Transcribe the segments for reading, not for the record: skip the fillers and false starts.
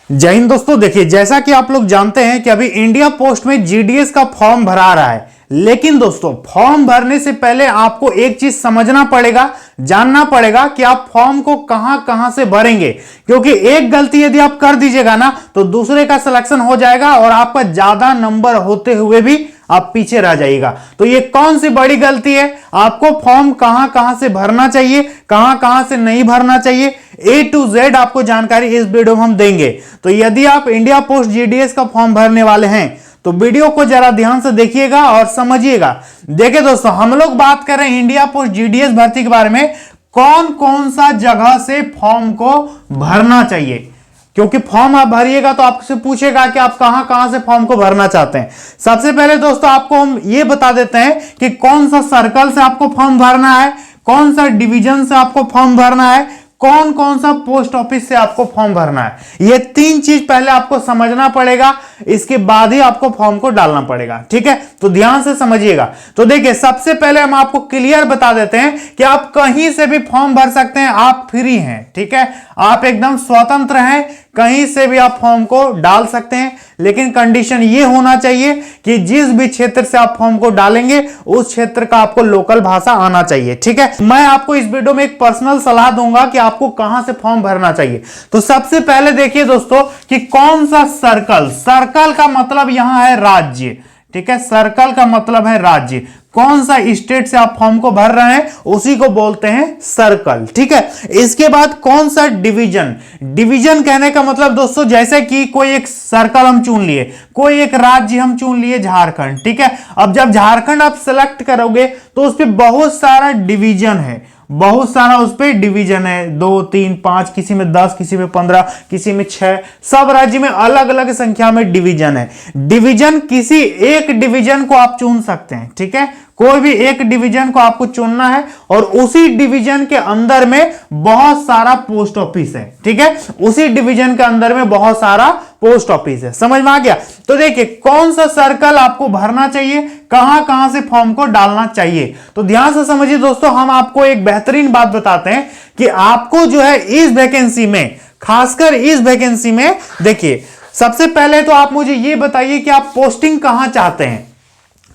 जय हिंद दोस्तों। देखिए, जैसा कि आप लोग जानते हैं कि अभी इंडिया पोस्ट में जीडीएस का फॉर्म भरा रहा है, लेकिन दोस्तों फॉर्म भरने से पहले आपको एक चीज समझना पड़ेगा, जानना पड़ेगा कि आप फॉर्म को कहां कहां से भरेंगे। क्योंकि एक गलती यदि आप कर दीजिएगा ना तो दूसरे का सिलेक्शन हो जाएगा और आपका ज्यादा नंबर होते हुए भी आप पीछे रह जाइएगा। तो ये कौन सी बड़ी गलती है? आपको फॉर्म कहां कहां से भरना चाहिए, कहां कहां से नहीं भरना चाहिए, A to Z आपको जानकारी इस वीडियो में हम देंगे। तो यदि आप इंडिया पोस्ट जीडीएस का फॉर्म भरने वाले हैं तो वीडियो को जरा ध्यान से देखिएगा और समझिएगा। देखिए दोस्तों, हम लोग बात कर रहे हैं इंडिया पोस्ट जीडीएस भर्ती के बारे में, कौन कौन सा जगह से फॉर्म को भरना चाहिए। क्योंकि फॉर्म आप भरिएगा तो आपसे पूछेगा कि आप कहां कहां से फॉर्म को भरना चाहते हैं। सबसे पहले दोस्तों आपको हम ये बता देते हैं कि कौन सा सर्कल से आपको फॉर्म भरना है, कौन सा डिवीजन से आपको फॉर्म भरना है, कौन कौन सा पोस्ट ऑफिस से आपको फॉर्म भरना है। ये तीन चीज पहले आपको समझना पड़ेगा, इसके बाद ही आपको फॉर्म को डालना पड़ेगा। ठीक है, तो ध्यान से समझिएगा। तो देखिए, सबसे पहले हम आपको क्लियर बता देते हैं कि आप कहीं से भी फॉर्म भर सकते हैं, आप फ्री हैं। ठीक है, आप एकदम स्वतंत्र हैं, कहीं से भी आप फॉर्म को डाल सकते हैं। लेकिन कंडीशन ये होना चाहिए कि जिस भी क्षेत्र से आप फॉर्म को डालेंगे उस क्षेत्र का आपको लोकल भाषा आना चाहिए। ठीक है, मैं आपको इस वीडियो में एक पर्सनल सलाह दूंगा कि आपको कहां से फॉर्म भरना चाहिए। तो सबसे पहले देखिए दोस्तों कि कौन सा सर्कल, सर्कल का मतलब यहां है राज्य। ठीक है, सर्कल का मतलब है राज्य। कौन सा स्टेट से आप फॉर्म को भर रहे हैं उसी को बोलते हैं सर्कल। ठीक है, इसके बाद कौन सा डिवीजन, डिवीजन कहने का मतलब दोस्तों जैसे कि कोई एक सर्कल हम चुन लिए, कोई एक राज्य हम चुन लिए झारखंड। ठीक है, अब जब झारखंड आप सेलेक्ट करोगे तो उस पर बहुत सारा डिवीजन है, बहुत सारा उस पर डिवीजन है, 2, 3, 5, किसी में 10, किसी में 15, किसी में 6, सब राज्य में अलग अलग संख्या में डिवीजन है। डिवीजन, किसी एक डिवीजन को आप चुन सकते हैं। ठीक है, कोई भी एक डिवीजन को आपको चुनना है और उसी डिवीजन के अंदर में बहुत सारा पोस्ट ऑफिस है। ठीक है, उसी डिवीजन के अंदर में बहुत सारा पोस्ट ऑफिस है। समझ में आ गया? तो देखिए, कौन सा सर्कल आपको भरना चाहिए, कहां कहां से फॉर्म को डालना चाहिए। तो ध्यान से समझिए दोस्तों, हम आपको एक बेहतरीन बात बताते हैं कि आपको जो है इस वैकेंसी में, खासकर इस वैकेंसी में, देखिए सबसे पहले तो आप मुझे यह बताइए कि आप पोस्टिंग कहां चाहते हैं।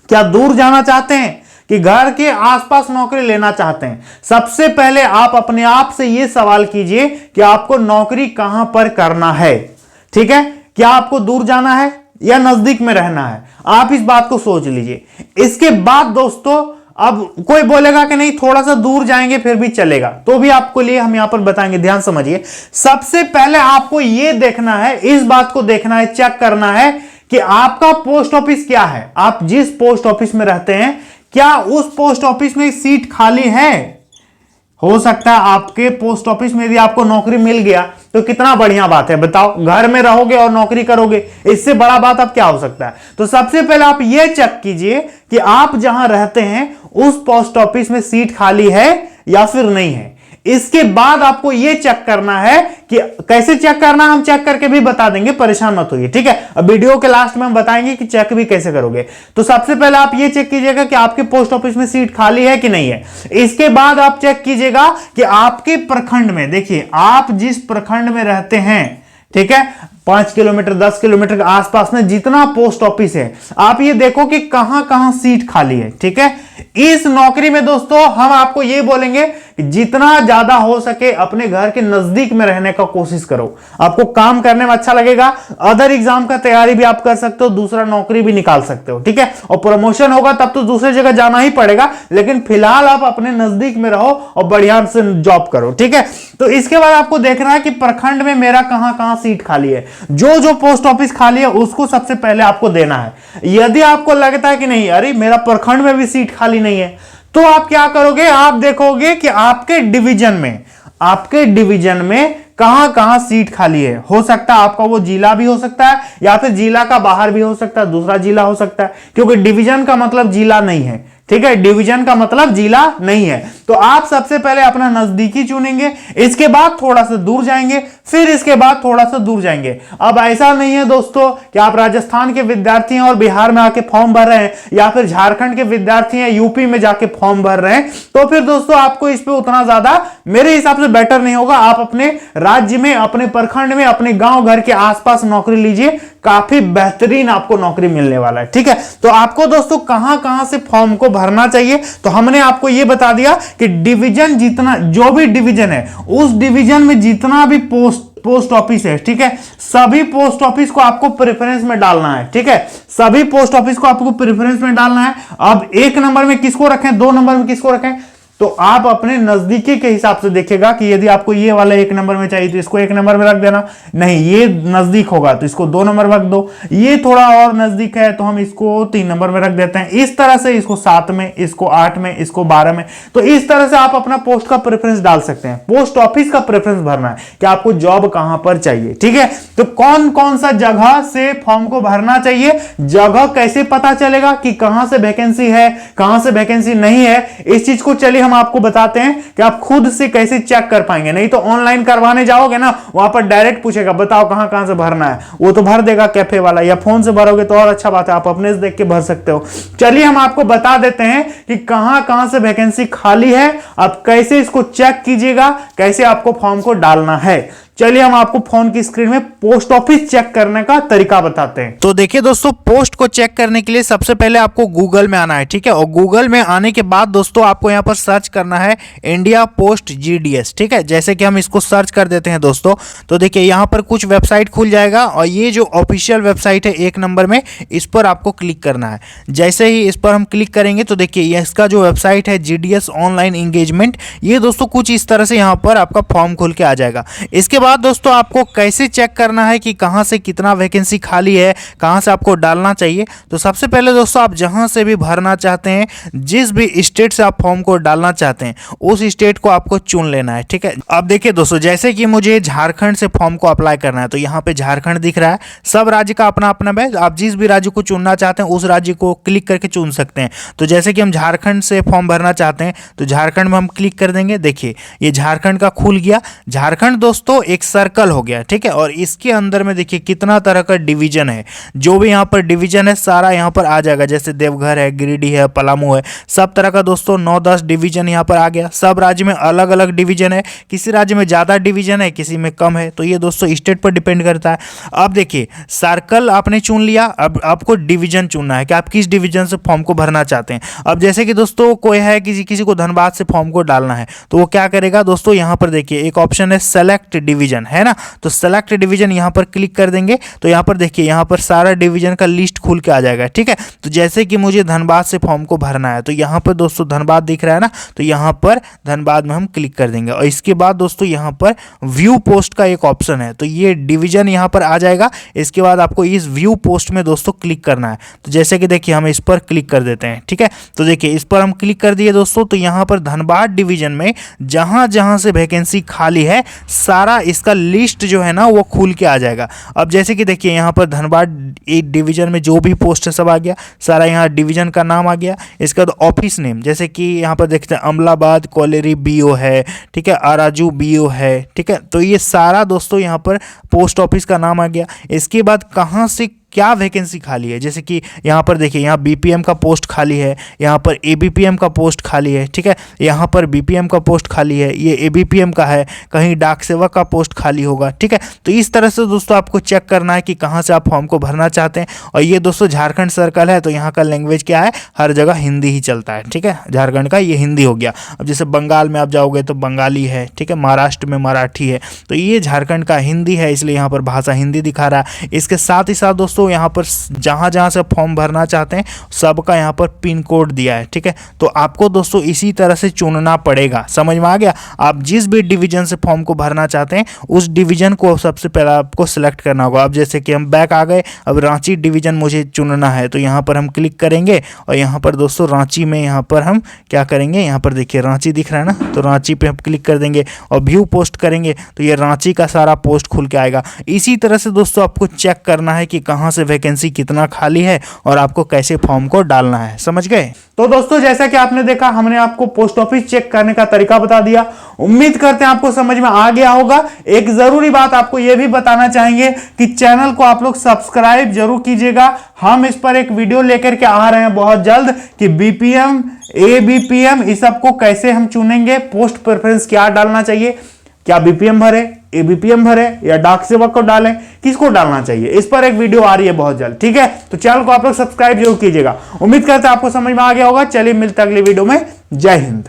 क्या दूर जाना चाहते हैं कि घर के आसपास नौकरी लेना चाहते हैं? सबसे पहले आप अपने आप से यह सवाल कीजिए कि आपको नौकरी कहां पर करना है। ठीक है, क्या आपको दूर जाना है या नजदीक में रहना है? आप इस बात को सोच लीजिए। इसके बाद दोस्तों, अब कोई बोलेगा कि नहीं थोड़ा सा दूर जाएंगे फिर भी चलेगा, तो भी आपको लिए हम यहां पर बताएंगे। ध्यान समझिए, सबसे पहले आपको यह देखना है, इस बात को देखना है, चेक करना है कि आपका पोस्ट ऑफिस क्या है। आप जिस पोस्ट ऑफिस में रहते हैं क्या उस पोस्ट ऑफिस में सीट खाली है? हो सकता है आपके पोस्ट ऑफिस में यदि आपको नौकरी मिल गया तो कितना बढ़िया बात है, बताओ। घर में रहोगे और नौकरी करोगे, इससे बड़ा बात अब क्या हो सकता है। तो सबसे पहले आप यह चेक कीजिए कि आप जहां रहते हैं उस पोस्ट ऑफिस में सीट खाली है या फिर नहीं है। इसके बाद आपको यह चेक करना है कि कैसे चेक करना, हम चेक करके भी बता देंगे, परेशान मत होइए। ठीक है, अब वीडियो के लास्ट में हम बताएंगे कि चेक भी कैसे करोगे। तो सबसे पहले आप यह चेक कीजिएगा कि आपके पोस्ट ऑफिस में सीट खाली है कि नहीं है। इसके बाद आप चेक कीजिएगा कि आपके प्रखंड में, देखिए आप जिस प्रखंड में रहते हैं, ठीक है, 5 किलोमीटर 10 किलोमीटर के आसपास में जितना पोस्ट ऑफिस है, आप ये देखो कि कहां कहां सीट खाली है। ठीक है, इस नौकरी में दोस्तों हम आपको ये बोलेंगे कि जितना ज्यादा हो सके अपने घर के नजदीक में रहने का कोशिश करो, आपको काम करने में अच्छा लगेगा। अदर एग्जाम का तैयारी भी आप कर सकते हो, दूसरा नौकरी भी निकाल सकते हो। ठीक है, और प्रमोशन होगा तब तो दूसरी जगह जाना ही पड़ेगा, लेकिन फिलहाल आप अपने नजदीक में रहो और बढ़िया से जॉब करो। ठीक है, तो इसके बाद आपको देखना है कि प्रखंड में मेरा कहां कहां सीट खाली है। जो जो पोस्ट ऑफिस खाली है उसको सबसे पहले आपको देना है। यदि आपको लगता है कि नहीं, अरे मेरा प्रखंड में भी सीट खाली नहीं है, तो आप क्या करोगे, आप देखोगे कि आपके डिवीजन में, आपके डिवीजन में कहां कहां सीट खाली है। हो सकता है आपका वो जिला भी हो सकता है या फिर जिला का बाहर भी हो सकता है, दूसरा जिला हो सकता है, क्योंकि डिवीजन का मतलब जिला नहीं है। ठीक है, डिवीजन का मतलब जिला नहीं है। तो आप सबसे पहले अपना नजदीकी चुनेंगे, इसके बाद थोड़ा सा दूर जाएंगे, फिर इसके बाद थोड़ा सा दूर जाएंगे। अब ऐसा नहीं है दोस्तों कि आप राजस्थान के विद्यार्थी हैं और बिहार में आके फॉर्म भर रहे हैं, या फिर झारखंड के विद्यार्थी हैं यूपी में जाके फॉर्म भर रहे हैं, तो फिर दोस्तों आपको इस पे उतना ज्यादा मेरे हिसाब से बेटर नहीं होगा। आप अपने राज्य में, अपने प्रखंड में, अपने गांव घर के आसपास नौकरी लीजिए, काफी बेहतरीन आपको नौकरी मिलने वाला है। ठीक है, तो आपको दोस्तों कहां कहां से फॉर्म को भरना चाहिए, तो हमने आपको यह बता दिया कि डिवीजन जितना, जो भी डिवीजन है उस डिवीजन में जितना भी पोस्ट ऑफिस है, ठीक है, सभी पोस्ट ऑफिस को आपको प्रेफरेंस में डालना है। ठीक है, सभी पोस्ट ऑफिस को आपको प्रेफरेंस में डालना है। अब 1 नंबर में किसको रखें, 2 नंबर में किसको रखें, तो आप अपने नजदीकी के हिसाब से देखिएगा कि यदि आपको ये वाला 1 नंबर में चाहिए तो इसको 1 नंबर में रख देना, नहीं ये नजदीक होगा तो इसको 2 नंबर रख दो, ये थोड़ा और नजदीक है तो हम इसको 3 नंबर में रख देते हैं। इस तरह से इसको 7 में, इसको 8 में, इसको 12 में। तो इस तरह से आप अपना पोस्ट का प्रेफरेंस डाल सकते हैं। पोस्ट ऑफिस का प्रेफरेंस भरना है कि आपको जॉब कहां पर चाहिए। ठीक है, तो कौन कौन सा जगह से फॉर्म को भरना चाहिए, जगह कैसे पता चलेगा कि कहां से वैकेंसी है, कहां से वैकेंसी नहीं है, इस चीज को चलिए हम आपको बताते हैं कि आप खुद से कैसे चेक कर पाएंगे। नहीं तो ऑनलाइन करवाने जाओगे ना, वहां पर डायरेक्ट पूछेगा बताओ कहां कहां से भरना है, वो तो भर देगा कैफे वाला, या फोन से भरोगे तो और अच्छा बात है, आप अपने से देख के भर सकते हो। चलिए हम आपको बता देते हैं कि कहां कहां से वैकेंसी खाली है, आप कैसे इसको चेक कीजिएगा, कैसे आपको फॉर्म को डालना है। चलिए हम आपको फोन की स्क्रीन में पोस्ट ऑफिस चेक करने का तरीका बताते हैं। तो देखिए दोस्तों, पोस्ट को चेक करने के लिए सबसे पहले आपको गूगल में आना है। ठीक है, और गूगल में आने के बाद दोस्तों आपको यहाँ पर सर्च करना है इंडिया पोस्ट जीडीएस। ठीक है, जैसे कि हम इसको सर्च कर देते हैं दोस्तों, तो देखिए यहाँ पर कुछ वेबसाइट खुल जाएगा, और ये जो ऑफिशियल वेबसाइट है 1 नंबर में, इस पर आपको क्लिक करना है। जैसे ही इस पर हम क्लिक करेंगे तो देखिए इसका जो वेबसाइट है जीडीएस ऑनलाइन इंगेजमेंट, ये दोस्तों कुछ इस तरह से यहाँ पर आपका फॉर्म खुल के आ जाएगा। इसके बाद दोस्तों आपको कैसे चेक करना है कि कहां से कितना वैकेंसी खाली है, कहां से आपको डालना चाहिए, तो सबसे पहले दोस्तों आप जहां से भी भरना चाहते हैं, जिस भी स्टेट से आप फॉर्म को डालना चाहते हैं, उस स्टेट को आपको चुन लेना है। ठीक है, अब देखिए दोस्तों, जैसे कि मुझे झारखंड से फॉर्म को अप्लाई करना है, तो यहाँ पे झारखंड दिख रहा है। सब राज्य का अपना अपना है, आप जिस भी राज्य को चुनना चाहते हैं उस राज्य को क्लिक करके चुन सकते हैं। तो जैसे कि हम झारखंड से फॉर्म भरना चाहते हैं तो झारखंड में हम क्लिक कर देंगे। देखिए ये झारखंड का खुल गया। झारखंड दोस्तों एक सर्कल हो गया। ठीक है, और इसके अंदर में देखिए कितना तरह का डिवीजन है, जो भी यहाँ पर डिवीजन है सारा यहाँ पर आ जाएगा। जैसे देवघर है, गिरिडीह है, पलामू है, सब तरह का दोस्तों 9-10 डिवीजन यहाँ पर आ गया। सब राज्य में अलग अलग डिवीजन है, किसी राज्य में ज़्यादा डिवीजन है, किसी में कम है, तो ये दोस्तों स्टेट पर डिपेंड करता है। अब देखिए सर्कल आपने चुन लिया, अब आपको डिवीजन चुनना है कि आप किस डिवीजन से फॉर्म को भरना चाहते हैं। अब जैसे कि दोस्तों कोई है, किसी को धनबाद से फॉर्म को डालना है, तो वो क्या करेगा दोस्तों, यहाँ पर देखिए एक ऑप्शन है सेलेक्ट डिवीजन, है ना, तो सेलेक्ट डिवीजन यहाँ पर क्लिक कर देंगे तो यहाँ पर देखिए यहाँ पर सारा डिवीजन का लिस्ट खुल के आ जाएगा। ठीक है, तो जैसे कि मुझे धनबाद से फॉर्म को भरना है, तो यहाँ पर दोस्तों धनबाद दिख रहा है ना, तो यहाँ पर धनबाद में हम क्लिक कर देंगे। और इसके बाद दोस्तों यहाँ पर व्यू पोस्ट का एक ऑप्शन है, तो ये डिवीजन यहाँ पर आ जाएगा। इसके बाद आपको इस व्यू पोस्ट में दोस्तों क्लिक करना है। तो जैसे कि देखिए हम इस पर क्लिक कर देते हैं। ठीक है, तो देखिए इस पर हम क्लिक कर दिए दोस्तों, तो यहाँ पर धनबाद डिवीजन में जहाँ जहाँ से वैकेंसी खाली है सारा इसका लिस्ट जो है ना वो खुल के आ जाएगा। अब जैसे कि देखिए यहाँ पर धनबाद एक डिवीजन में जो भी पोस्ट है सब आ गया, सारा यहाँ डिवीजन का नाम आ गया। इसका तो ऑफिस नेम, जैसे कि यहाँ पर देखते हैं अमलाबाद कॉलेरी बीओ है, ठीक है, आराजू बीओ है। ठीक है, तो ये सारा दोस्तों यहाँ पर पोस्ट ऑफिस का नाम आ गया। इसके बाद कहाँ से क्या वैकेंसी खाली है, जैसे कि यहाँ पर देखिए यहाँ बीपीएम का पोस्ट खाली है, यहाँ पर एबीपीएम का पोस्ट खाली है। ठीक है, यहाँ पर बीपीएम का पोस्ट खाली है, ये एबीपीएम का है, कहीं डाक सेवक का पोस्ट खाली होगा। ठीक है, तो इस तरह से दोस्तों आपको चेक करना है कि कहाँ से आप फॉर्म को भरना चाहते हैं। और ये दोस्तों झारखंड सर्कल है, तो यहाँ का लैंग्वेज क्या है, हर जगह हिंदी ही चलता है। ठीक है, झारखंड का ये हिंदी हो गया। अब जैसे बंगाल में आप जाओगे तो बंगाली है, ठीक है, महाराष्ट्र में मराठी है, तो ये झारखंड का हिंदी है, इसलिए यहाँ पर भाषा हिंदी दिखा रहा है। इसके साथ ही साथ दोस्तों यहाँ पर जहां जहां से फॉर्म भरना चाहते हैं सबका यहाँ पर पिन कोड दिया है। ठीक है, तो आपको दोस्तों इसी तरह से चुनना पड़ेगा। समझ में आ गया, आप जिस भी डिवीजन से फॉर्म को भरना चाहते हैं उस डिवीजन को सबसे पहले आपको सिलेक्ट करना होगा। अब जैसे कि हम बैक आ गए, अब रांची डिवीजन मुझे चुनना है, तो यहाँ पर हम क्लिक करेंगे और यहाँ पर दोस्तों रांची में यहाँ पर हम क्या करेंगे, यहाँ पर देखिए रांची दिख रहा है ना, तो रांची पे हम क्लिक कर देंगे और व्यू पोस्ट करेंगे तो ये रांची का सारा पोस्ट खुल के आएगा। इसी तरह से दोस्तों आपको चेक करना है कि कहाँ कहाँ से वैकेंसी कितना खाली है और आपको कैसे फॉर्म को डालना है। समझ गए? तो दोस्तों जैसा कि आपने देखा, हमने आपको पोस्ट ऑफिस चेक करने का तरीका बता दिया। उम्मीद करते हैं आपको समझ में आ गया होगा। एक जरूरी बात आपको यह भी बताना चाहेंगे कि चैनल को आप लोग सब्सक्राइब जरूर कीजिएगा। हम इस पर एक वीडियो लेकर के आ रहे हैं बहुत जल्द कि बीपीएम, एबीपीएम इस सबको कैसे हम चुनेंगे, पोस्ट प्रेफरेंस क्या डालना चाहिए, क्या बीपीएम भरे, एबीपीएम भरे या डाक सेवक को डालें, किसको डालना चाहिए, इस पर एक वीडियो आ रही है बहुत जल्द। ठीक है, तो चैनल को आप लोग सब्सक्राइब जरूर कीजिएगा। उम्मीद करते हैं आपको समझ में आ गया होगा। चलिए मिलते हैं अगली वीडियो में। जय हिंद।